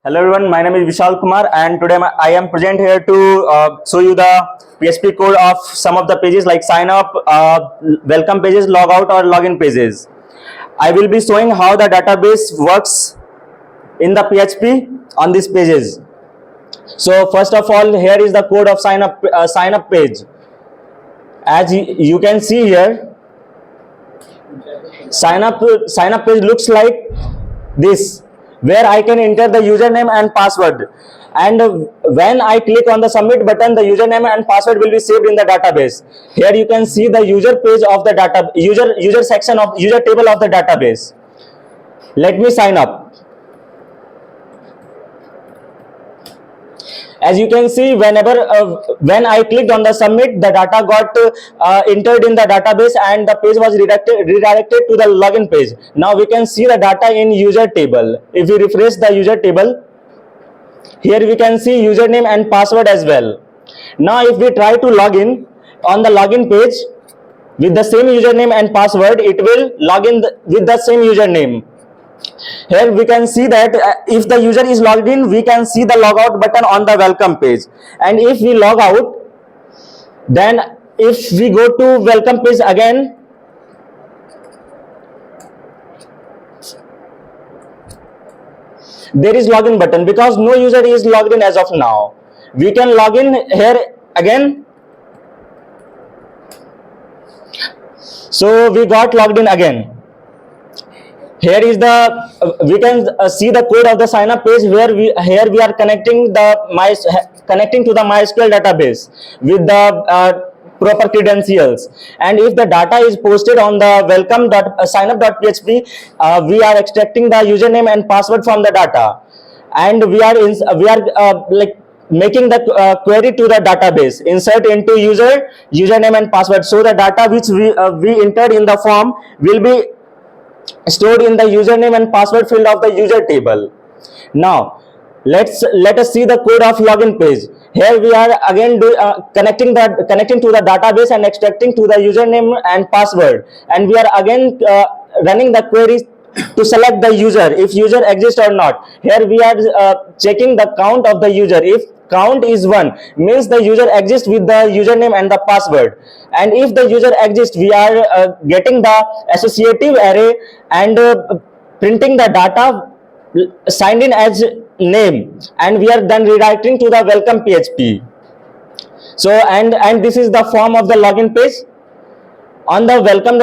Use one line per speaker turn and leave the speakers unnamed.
Hello everyone, my name is Vishal Kumar and today I am present here to show you the PHP code of some of the pages like sign up, welcome pages, logout or login pages. I will be showing how the database works in the PHP on these pages. So first of all, here is the code of sign up page. As you can see here, sign up page looks like this, where I can enter the username and password, and when I click on the submit button, the username and password will be saved in the database. Here you can see the user page of the user section of user table of the database. Let me sign up. As you can see, when I clicked on the submit, the data got entered in the database and the page was redirected to the login page. Now we can see the data in user table. If we refresh the user table, here we can see username and password as well. Now if we try to log in on the login page with the same username and password, it will log in with the same username. Here we can see that if the user is logged in, we can see the logout button on the welcome page, and if we log out, then if we go to welcome page again, there is login button because no user is logged in as of now. We can log in here again. So we got logged in again. Here is the we can see the code of the sign up page, where we are connecting to the MySQL database with the proper credentials, and if the data is posted on the welcome.signup.php, we are extracting the username and password from the data, and we are like making the query to the database, insert into username and password, so the data which we entered in the form will be stored in the username and password field of the user table. Now let us see the code of login page. Here we are again connecting to the database and extracting to the username and password, and we are again running the query to select the user, if user exists or not. Here we are checking the count of the user. If count is 1, means the user exists with the username and the password, and if the user exists, we are getting the associative array and printing the data signed in as name, and we are then redirecting to the welcome PHP. So and this is the form of the login page. On the welcome